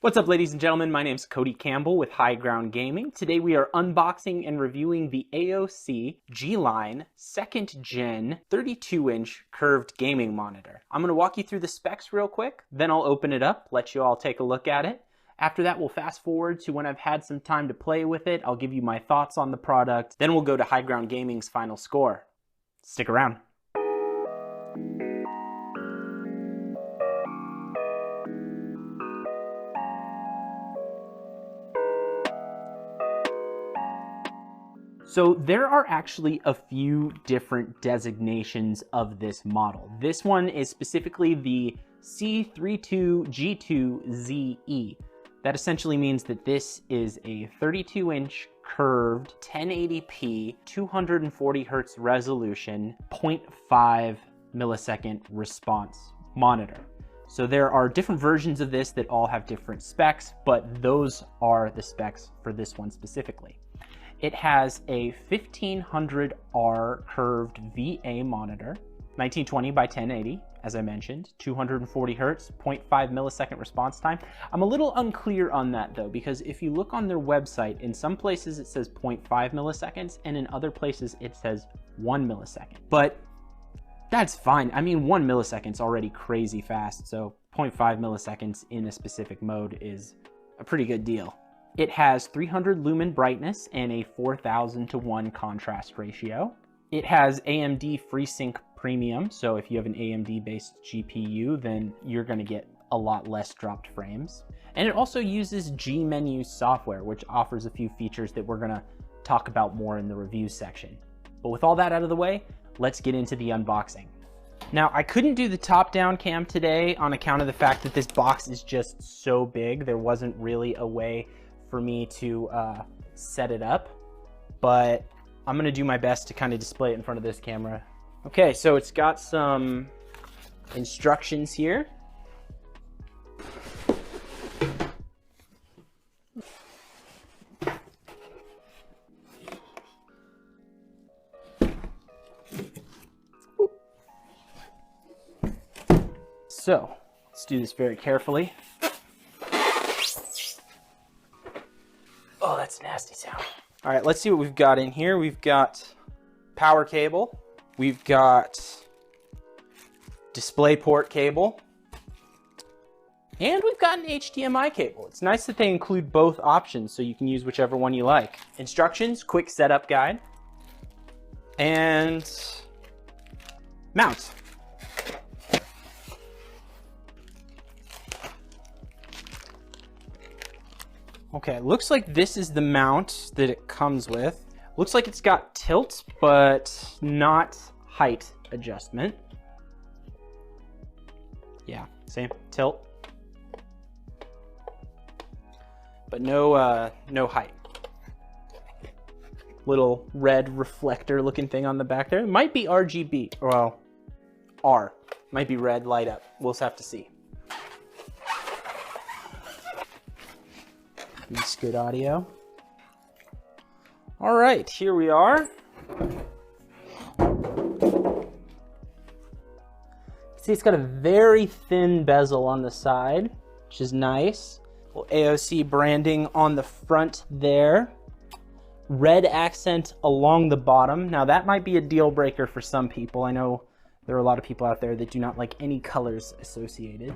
What's up, ladies and gentlemen? My name's Cody Campbell with High Ground Gaming. Today we are unboxing and reviewing the AOC G Line 2nd Gen 32-inch curved gaming monitor. I'm going to walk you through the specs real quick, then I'll open it up, let you all take a look at it. After that, we'll fast forward to when I've had some time to play with it. I'll give you my thoughts on the product, then we'll go to High Ground Gaming's final score. Stick around. So there are actually a few different designations of this model. This one is specifically the C32G2ZE. That essentially means that this is a 32-inch curved 1080p 240 Hz resolution 0.5 millisecond response monitor. So there are different versions of this that all have different specs, but those are the specs for this one specifically. It has a 1500R curved VA monitor, 1920 by 1080, as I mentioned, 240 Hz, 0.5 millisecond response time. I'm a little unclear on that though, because if you look on their website, in some places it says 0.5 milliseconds, and in other places it says 1 millisecond. But that's fine. I mean, 1 millisecond is already crazy fast, so 0.5 milliseconds in a specific mode is a pretty good deal. It has 300 lumen brightness and a 4000:1 contrast ratio. It has AMD FreeSync Premium, so if you have an AMD-based GPU, then you're going to get a lot less dropped frames. And it also uses G-Menu software, which offers a few features that we're going to talk about more in the review section. But with all that out of the way, let's get into the unboxing. Now, I couldn't do the top-down cam today on account of the fact that this box is just so big. There wasn't really a way for me to set it up, but I'm gonna do my best to kind of display it in front of this camera. Okay, so it's got some instructions here. So let's do this very carefully. Oh, that's a nasty sound. All right, let's see what we've got in here. We've got power cable. We've got display port cable. And we've got an HDMI cable. It's nice that they include both options so you can use whichever one you like. Instructions, quick setup guide, and mount. Okay, it looks like this is the mount that it comes with. Looks like it's got tilt, but not height adjustment. Yeah, same, tilt. But no height. Little red reflector looking thing on the back there. It might be RGB, well, R. Might be red light up. We'll just have to see. Nice, good audio. All right, here we are. See, it's got a very thin bezel on the side, which is nice. Little AOC branding on the front there. Red accent along the bottom. Now that might be a deal breaker for some people. I know there are a lot of people out there that do not like any colors associated.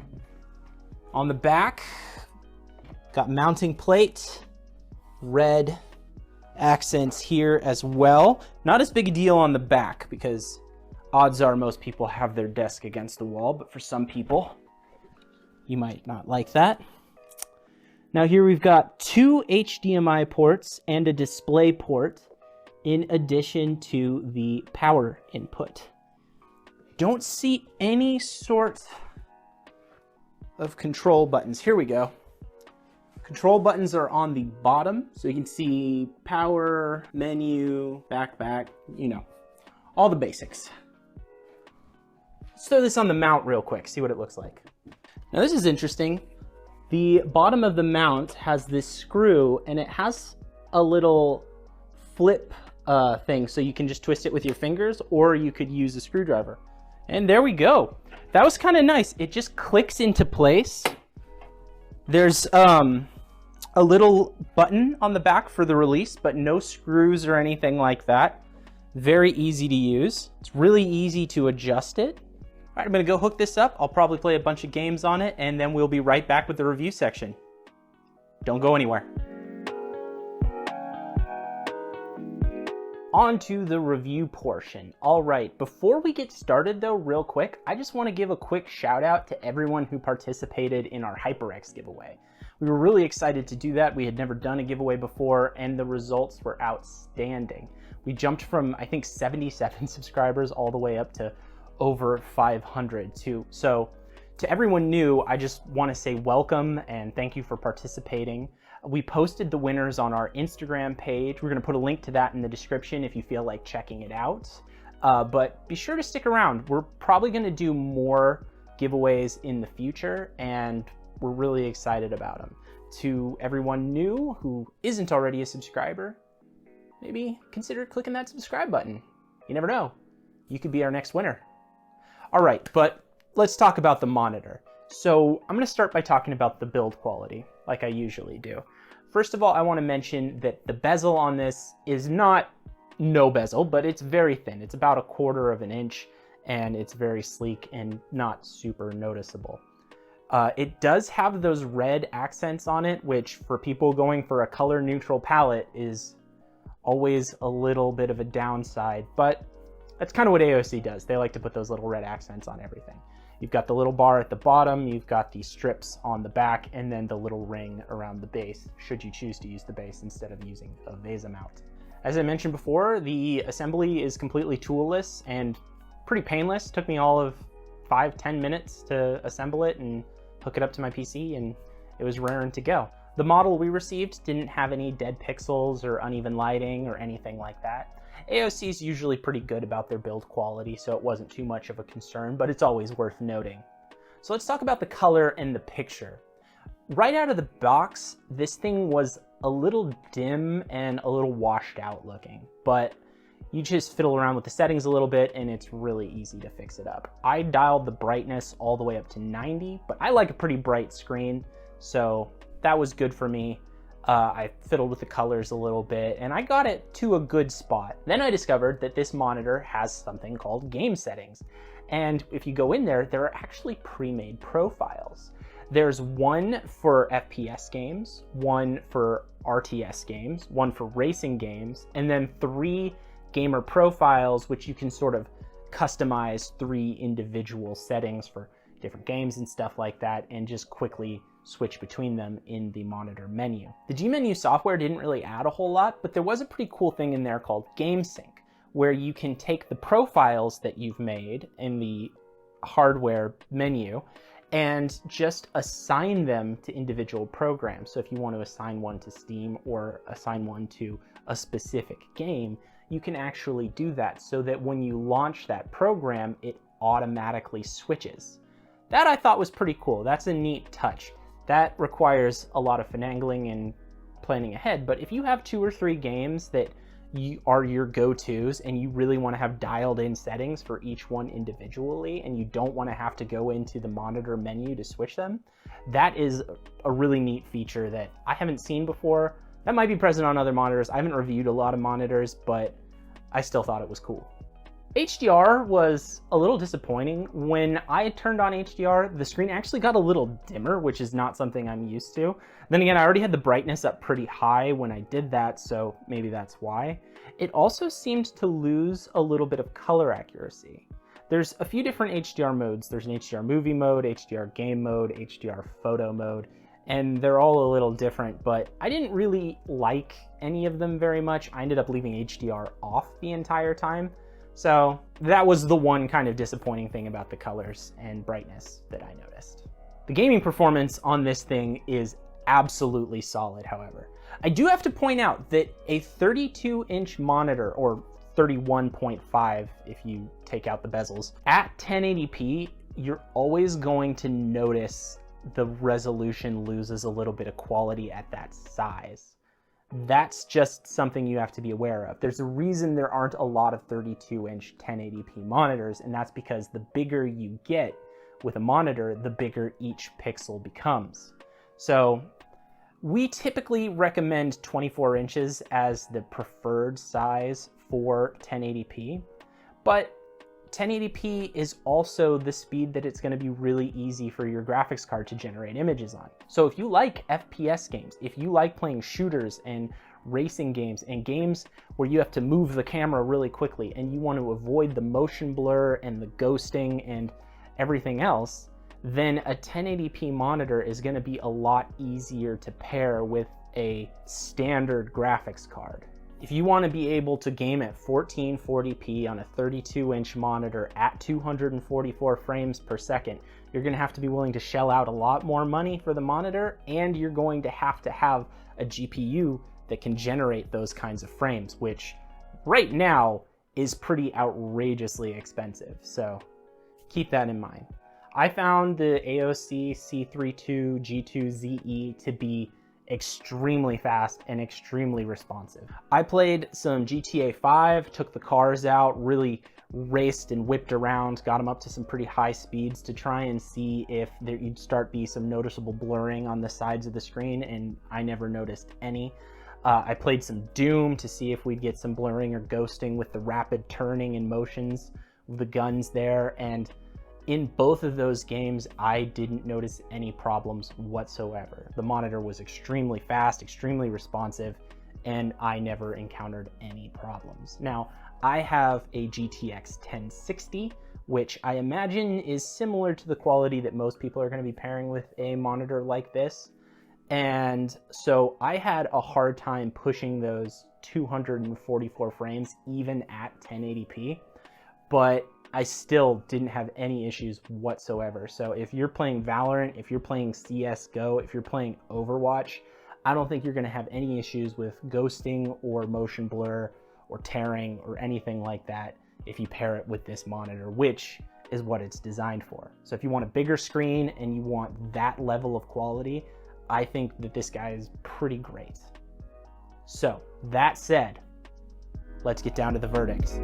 On the back, got mounting plate, red accents here as well. Not as big a deal on the back because odds are most people have their desk against the wall, but for some people, you might not like that. Now here we've got 2 HDMI ports and a display port in addition to the power input. Don't see any sort of control buttons. Here we go. Control buttons are on the bottom, so you can see power, menu, back, you know, all the basics. Let's throw this on the mount real quick, see what it looks like. Now this is interesting. The bottom of the mount has this screw, and it has a little flip thing, so you can just twist it with your fingers, or you could use a screwdriver. And there we go. That was kind of nice. It just clicks into place There's a little button on the back for the release, but no screws or anything like that. Very easy to use. It's really easy to adjust it. All right, I'm gonna go hook this up. I'll probably play a bunch of games on it, and then we'll be right back with the review section. Don't go anywhere. On to the review portion. All right, before we get started though, real quick, I just wanna give a quick shout out to everyone who participated in our HyperX giveaway. We were really excited to do that. We had never done a giveaway before, and the results were outstanding. We jumped from, I think, 77 subscribers all the way up to over 500 too. So to everyone new, I just want to say welcome and thank you for participating. We posted the winners on our Instagram page. We're going to put a link to that in the description if you feel like checking it out. But be sure to stick around. We're probably going to do more giveaways in the future, and we're really excited about them. To everyone new who isn't already a subscriber, maybe consider clicking that subscribe button. You never know. You could be our next winner. All right, but let's talk about the monitor. So I'm going to start by talking about the build quality, like I usually do. First of all, I want to mention that the bezel on this is not no bezel, but it's very thin. It's about 1/4 of an inch, and it's very sleek and not super noticeable. It does have those red accents on it, which for people going for a color neutral palette is always a little bit of a downside, but that's kind of what AOC does. They like to put those little red accents on everything. You've got the little bar at the bottom, you've got the strips on the back, and then the little ring around the base, should you choose to use the base instead of using a VESA mount. As I mentioned before, the assembly is completely toolless and pretty painless. It took me all of 5-10 minutes to assemble it and hook it up to my PC, and it was raring to go. The model we received didn't have any dead pixels or uneven lighting or anything like that. AOC is usually pretty good about their build quality, so it wasn't too much of a concern, but it's always worth noting. So let's talk about the color and the picture. Right out of the box, this thing was a little dim and a little washed out looking, but you just fiddle around with the settings a little bit and it's really easy to fix it up. I dialed the brightness all the way up to 90, but I like a pretty bright screen, so that was good for me. I fiddled with the colors a little bit and I got it to a good spot. Then I discovered that this monitor has something called game settings. And if you go in there, there are actually pre-made profiles. There's one for FPS games, one for RTS games, one for racing games, and then 3 gamer profiles, which you can sort of customize 3 individual settings for different games and stuff like that, and just quickly switch between them in the monitor menu. The G-Menu software didn't really add a whole lot, but there was a pretty cool thing in there called Game Sync, where you can take the profiles that you've made in the hardware menu and just assign them to individual programs. So if you want to assign one to Steam or assign one to a specific game, you can actually do that so that when you launch that program, it automatically switches. That I thought was pretty cool. That's a neat touch. That requires a lot of finagling and planning ahead, but if you have 2 or 3 games that are your go-tos and you really want to have dialed in settings for each one individually and you don't want to have to go into the monitor menu to switch them, that is a really neat feature that I haven't seen before. That might be present on other monitors. I haven't reviewed a lot of monitors, but I still thought it was cool. HDR was a little disappointing. When I turned on HDR, the screen actually got a little dimmer, which is not something I'm used to. Then again, I already had the brightness up pretty high when I did that, so maybe that's why. It also seemed to lose a little bit of color accuracy. There's a few different HDR modes. There's an HDR movie mode, HDR game mode, HDR photo mode, and they're all a little different, but I didn't really like any of them very much. I ended up leaving HDR off the entire time. So that was the one kind of disappointing thing about the colors and brightness that I noticed. The gaming performance on this thing is absolutely solid, however. I do have to point out that a 32-inch monitor, or 31.5 if you take out the bezels, at 1080p, you're always going to notice the resolution loses a little bit of quality at that size. That's just something you have to be aware of. There's a reason there aren't a lot of 32-inch 1080p monitors, and that's because the bigger you get with a monitor, the bigger each pixel becomes. So we typically recommend 24 inches as the preferred size for 1080p, but 1080p is also the speed that it's going to be really easy for your graphics card to generate images on. So if you like FPS games, if you like playing shooters and racing games and games where you have to move the camera really quickly and you want to avoid the motion blur and the ghosting and everything else, then a 1080p monitor is going to be a lot easier to pair with a standard graphics card. If you want to be able to game at 1440p on a 32-inch monitor at 244 frames per second, you're going to have to be willing to shell out a lot more money for the monitor, and you're going to have a GPU that can generate those kinds of frames, which right now is pretty outrageously expensive. So keep that in mind. I found the AOC C32G2ZE to be extremely fast and extremely responsive. I played some GTA 5, took the cars out, really raced and whipped around, got them up to some pretty high speeds to try and see if there'd start be some noticeable blurring on the sides of the screen, and I never noticed any. I played some Doom to see if we'd get some blurring or ghosting with the rapid turning and motions of the guns there, and in both of those games, I didn't notice any problems whatsoever. The monitor was extremely fast, extremely responsive, and I never encountered any problems. Now, I have a GTX 1060, which I imagine is similar to the quality that most people are going to be pairing with a monitor like this. And so I had a hard time pushing those 244 frames even at 1080p, but I still didn't have any issues whatsoever. So if you're playing Valorant, if you're playing CSGO, if you're playing Overwatch, I don't think you're going to have any issues with ghosting or motion blur or tearing or anything like that if you pair it with this monitor, which is what it's designed for. So if you want a bigger screen and you want that level of quality, I think that this guy is pretty great. So that said, let's get down to the verdict.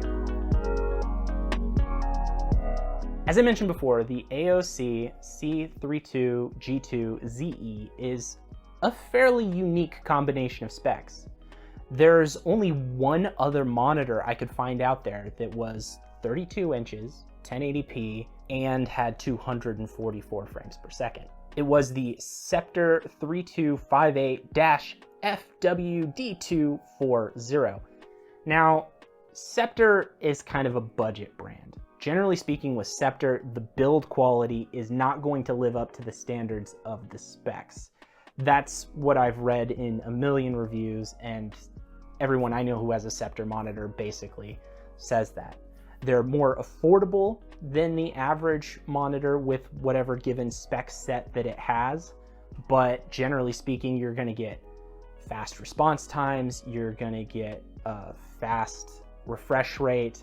As I mentioned before, the AOC C32G2ZE is a fairly unique combination of specs. There's only one other monitor I could find out there that was 32 inches, 1080p, and had 244 frames per second. It was the Scepter 3258-FWD240. Now, Scepter is kind of a budget brand. Generally speaking, with Scepter, the build quality is not going to live up to the standards of the specs. That's what I've read in a million reviews, and everyone I know who has a Scepter monitor basically says that. They're more affordable than the average monitor with whatever given spec set that it has, but generally speaking, you're going to get fast response times, you're going to get a fast refresh rate,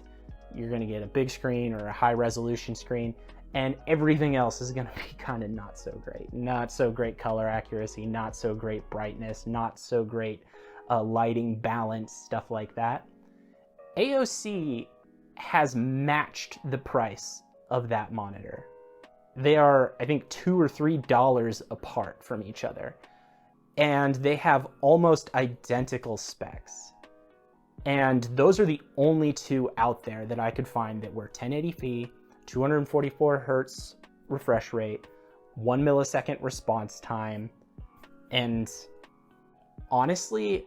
you're going to get a big screen or a high resolution screen, and everything else is going to be kind of not so great. Not so great color accuracy, not so great brightness, not so great lighting balance, stuff like that. AOC has matched the price of that monitor. They are, I think, $2 or $3 apart from each other, and they have almost identical specs. And those are the only two out there that I could find that were 1080p, 244 hertz refresh rate, 1 millisecond response time, and honestly,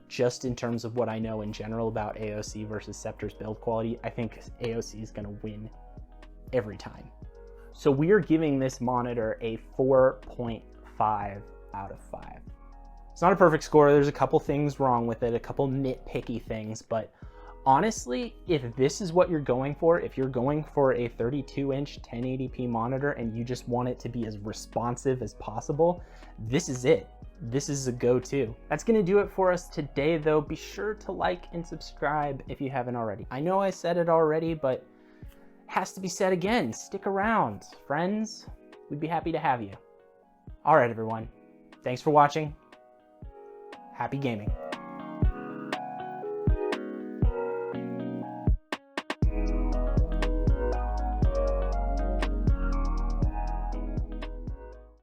just in terms of what I know in general about AOC versus Scepter's build quality, I think AOC is going to win every time. So we are giving this monitor a 4.5 out of 5. It's not a perfect score. There's a couple things wrong with it, a couple nitpicky things, but honestly, if this is what you're going for, if you're going for a 32-inch 1080p monitor and you just want it to be as responsive as possible, this is it. This is a go-to. That's gonna do it for us today though. Be sure to like and subscribe if you haven't already. I know I said it already, but it has to be said again. Stick around, friends. We'd be happy to have you. All right, everyone. Thanks for watching. Happy gaming.